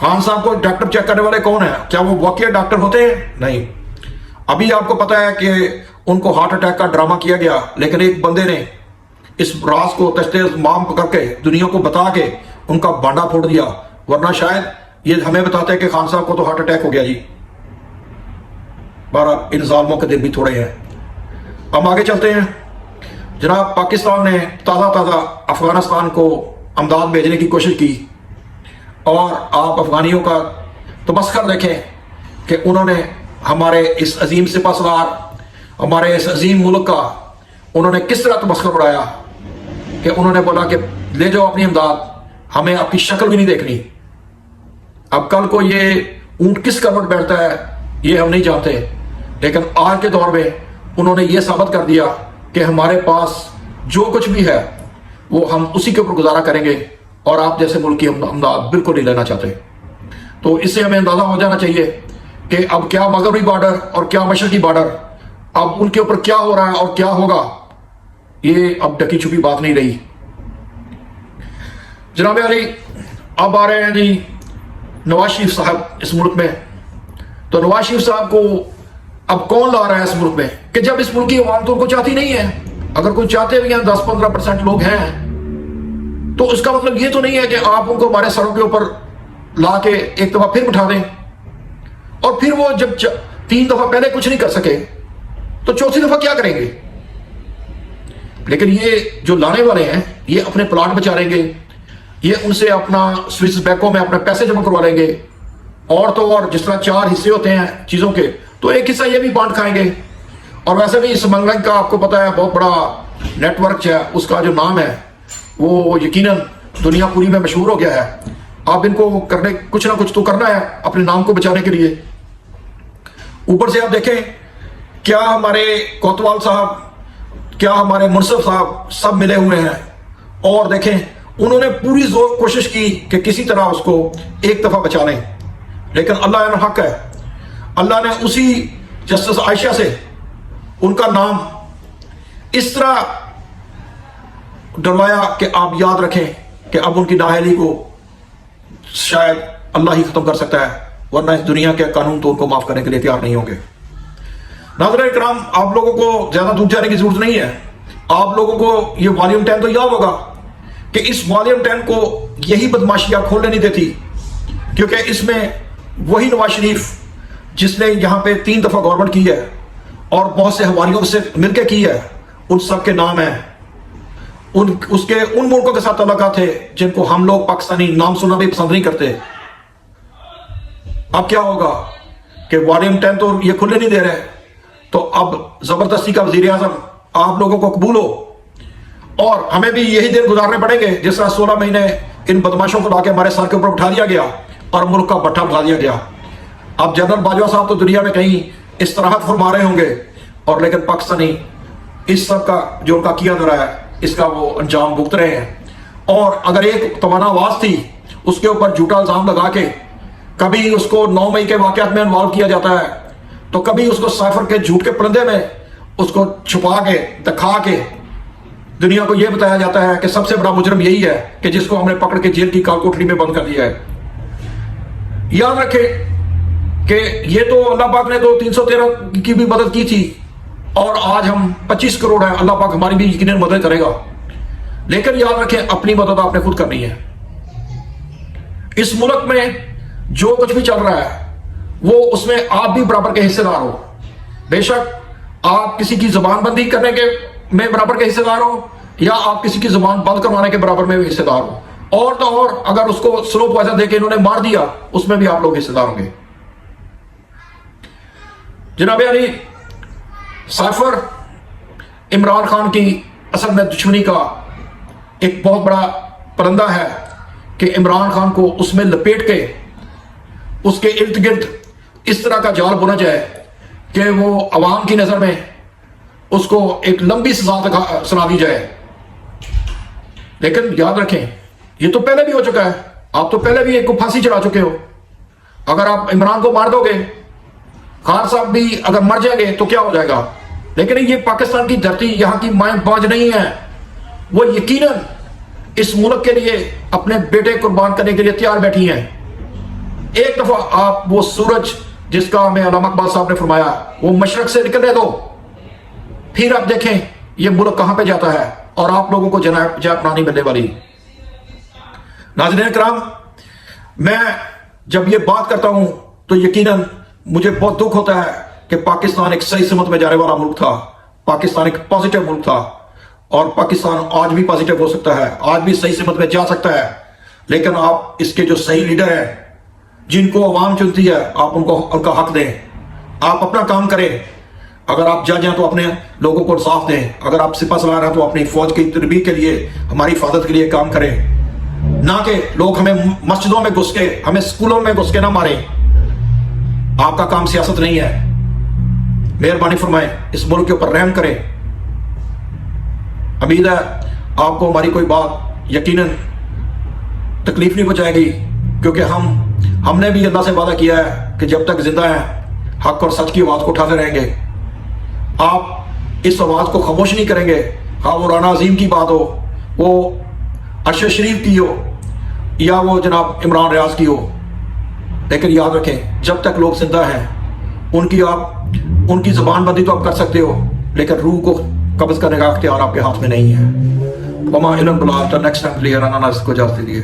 خان صاحب کو doctor check کرنے والے کون ہیں؟ کیا وہ واقعی ڈاکٹر ہوتے ہیں؟ نہیں. ابھی آپ کو پتا ہے کہ ان کو ہارٹ اٹیک کا ڈرامہ کیا گیا، لیکن ایک بندے نے اس راز کو تشتے مام کر کے دنیا کو بتا کے ان کا بانڈا پھوڑ دیا، ورنہ شاید یہ ہمیں بتاتے ہیں کہ خان صاحب کو تو ہارٹ اٹیک ہو گیا جی. بہرحال ان ظالموں کے دل بھی تھوڑے ہیں. ہم آگے چلتے ہیں. جناب پاکستان نے تازہ افغانستان کو امداد بھیجنے کی کوشش کی، اور آپ افغانیوں کا تمسخر دیکھیں کہ انہوں نے ہمارے اس عظیم سپہ سالار، ہمارے اس عظیم ملک کا انہوں نے کس طرح تمسخر اڑایا کہ انہوں نے بولا کہ لے جاؤ اپنی امداد، ہمیں آپ کی شکل بھی نہیں دیکھنی. اب کل کو یہ اونٹ کس کروٹ بیٹھتا ہے یہ ہم نہیں جانتے، لیکن آج کے دور میں انہوں نے یہ ثابت کر دیا کہ ہمارے پاس جو کچھ بھی ہے وہ ہم اسی کے اوپر گزارا کریں گے، اور آپ جیسے ملک کی امداد بالکل نہیں لینا چاہتے. تو اس سے ہمیں اندازہ ہو جانا چاہیے کہ اب کیا مغربی بارڈر اور کیا مشرقی بارڈر، اب ان کے اوپر کیا ہو رہا ہے اور کیا ہوگا، یہ اب ڈکی چھپی بات نہیں رہی. جناب علی اب آ رہے ہیں جی نواز شریف صاحب اس ملک میں. تو نواز شریف صاحب کو اب کون لا رہا ہے اس ملک میں کہ جب اس ملک کی عوام تو ان کو چاہتی نہیں ہے؟ اگر کوئی چاہتے بھی ہیں 10-15% لوگ ہیں، تو اس کا مطلب یہ تو نہیں ہے کہ آپ ان کو ہمارے سروں کے اوپر لا کے ایک دفعہ پھر بٹھا دیں، اور پھر وہ جب 3 دفعہ پہلے کچھ نہیں کر سکے تو چوتھی دفعہ کیا کریں گے؟ لیکن یہ جو لانے والے ہیں یہ اپنے پلاٹ بچا لیں گے، یہ ان سے اپنا سوئس بینکوں میں اپنے پیسے جمع کروا لیں گے، اور تو اور جس طرح 4 حصے ہوتے ہیں چیزوں کے، تو ایک حصہ یہ بھی بانٹ کھائیں گے. اور ویسے بھی اسمگلنگ کا آپ کو پتا ہے بہت بڑا نیٹ ورک ہے، اس کا جو نام ہے وہ یقیناً دنیا پوری میں مشہور ہو گیا ہے. آپ ان کو کرنے کچھ نہ کچھ تو کرنا ہے اپنے نام کو بچانے کے لیے. اوپر سے آپ دیکھیں کیا ہمارے کوتوال صاحب، کیا ہمارے منصف صاحب سب ملے ہوئے ہیں، اور دیکھیں انہوں نے پوری زور کوشش کی کہ کسی طرح اس کو ایک دفعہ بچا لیں. لیکن اللہ عنہ حق ہے، اللہ نے اسی جسٹس عائشہ سے ان کا نام اس طرح ڈروایا کہ آپ یاد رکھیں کہ اب ان کی نااہلی کو شاید اللہ ہی ختم کر سکتا ہے، ورنہ اس دنیا کے قانون تو ان کو معاف کرنے کے لیے تیار نہیں ہوں گے. ناظرین کرام، آپ لوگوں کو زیادہ دور جانے کی ضرورت نہیں ہے. آپ لوگوں کو یہ والیوم 10 تو یاد ہوگا کہ اس والیوم 10 کو یہی بدماشیاں کھولنے نہیں دیتی، کیونکہ اس میں وہی نواز شریف جس نے یہاں پہ 3 دفعہ گورنمنٹ کی ہے اور بہت سے حوالیوں سے مل کے کی ہے، ان سب کے نام ہیں. اس کے ان ملکوں کے ساتھ تعلقات تھے جن کو ہم لوگ پاکستانی نام سننا بھی پسند نہیں کرتے. اب کیا ہوگا کہ والیوم 10 تو یہ کھلنے نہیں دے رہے، تو اب زبردستی کا وزیر اعظم آپ لوگوں کو قبول ہو، اور ہمیں بھی یہی دن گزارنے پڑیں گے جس طرح 16 مہینے ان بدماشوں کو لا کے ہمارے سر کے اوپر اٹھا دیا گیا اور ملک کا بٹھا اٹھا دیا گیا. اب جنرل باجوہ صاحب تو دنیا میں کہیں استراحت فرما رہے ہوں گے، اور لیکن پاکستانی اس سب کا جو ان کا کیا جا رہا ہے اس کا وہ انجام بھگت رہے ہیں. اور اگر ایک توانا آواز تھی اس کے اوپر جھوٹا الزام لگا کے کبھی اس کو 9 مئی کے واقعات میں انوالو کیا جاتا ہے، تو کبھی اس کو سائفر کے جھوٹ کے پرندے میں اس کو چھپا کے دکھا کے دنیا کو یہ بتایا جاتا ہے کہ سب سے بڑا مجرم یہی ہے کہ جس کو ہم نے پکڑ کے جیل کی کال کوٹری میں بند کر دیا ہے. یاد رکھیں کہ یہ تو اللہ پاک نے تو 313 کی بھی مدد کی تھی، اور آج ہم 25 کروڑ ہیں، اللہ پاک ہماری بھی یقیناً مدد کرے گا. لیکن یاد رکھیں اپنی مدد آپ نے خود کرنی ہے. اس ملک میں جو کچھ بھی چل رہا ہے وہ اس میں آپ بھی برابر کے حصے دار ہو. بے شک آپ کسی کی زبان بندی کرنے کے میں برابر کے حصے دار ہو، یا آپ کسی کی زبان بند کروانے کے برابر میں بھی حصے دار ہو، اور تو اور اگر اس کو سلو پوائزن دے کے انہوں نے مار دیا اس میں بھی آپ لوگ حصے دار ہوں گے. جناب علی، سائفر عمران خان کی اصل میں دشمنی کا ایک بہت بڑا پرندہ ہے کہ عمران خان کو اس میں لپیٹ کے اس کے ارد گرد اس طرح کا جال بنا جائے کہ وہ عوام کی نظر میں اس کو ایک لمبی سزا سنا دی جائے. لیکن یاد رکھیں یہ تو پہلے بھی ہو چکا ہے، آپ تو پہلے بھی ایک کو پھانسی چڑھا چکے ہو. اگر آپ عمران کو مار دو گے، خان صاحب بھی اگر مر جائیں گے تو کیا ہو جائے گا. لیکن یہ پاکستان کی دھرتی یہاں کی مائیں باج نہیں ہے، وہ یقیناً اس ملک کے لیے اپنے بیٹے قربان کرنے کے لیے تیار بیٹھی ہیں. ایک دفعہ آپ وہ سورج جس کا ہمیں علامہ اقبال صاحب نے فرمایا وہ مشرق سے نکلنے دو، پھر آپ دیکھیں یہ ملک کہاں پہ جاتا ہے اور آپ لوگوں کو جناب اپنا نہیں ملنے والی۔ ناظرین کرام، میں جب یہ بات کرتا ہوں تو یقیناً مجھے بہت دکھ ہوتا ہے کہ پاکستان ایک صحیح سمت میں جانے والا ملک تھا، پاکستان ایک پازیٹیو ملک تھا، اور پاکستان آج بھی پازیٹیو ہو سکتا ہے، آج بھی صحیح سمت میں جا سکتا ہے، لیکن آپ اس کے جو صحیح لیڈر ہیں جن کو عوام چنتی ہے آپ ان کا حق دیں، آپ اپنا کام کریں۔ اگر آپ جج ہیں تو اپنے لوگوں کو انصاف دیں، اگر آپ سپہ سالار ہیں تو اپنی فوج کی تربیت کے لیے، ہماری حفاظت کے لیے کام کریں، نہ کہ لوگ ہمیں مسجدوں میں گھس کے، ہمیں سکولوں میں گھس کے نہ ماریں۔ آپ کا کام سیاست نہیں ہے، مہربانی فرمائیں اس ملک کے اوپر رحم کریں۔ امید ہے آپ کو ہماری کوئی بات یقیناً تکلیف نہیں پہنچائے گی، کیونکہ ہم نے بھی اللہ سے وعدہ کیا ہے کہ جب تک زندہ ہیں حق اور سچ کی آواز کو اٹھاتے رہیں گے۔ آپ اس آواز کو خاموش نہیں کریں گے، ہاں وہ رانا عظیم کی بات ہو، وہ ارشد شریف کی ہو، یا وہ جناب عمران ریاض کی ہو، لیکن یاد رکھیں جب تک لوگ زندہ ہیں ان کی زبان بندی تو آپ کر سکتے ہو، لیکن روح کو قبض کرنے کا اختیار آپ کے ہاتھ میں نہیں ہے۔ وما علم باللہ، نیکسٹ ٹائم رانا ناصر کو اجازت دیجیے۔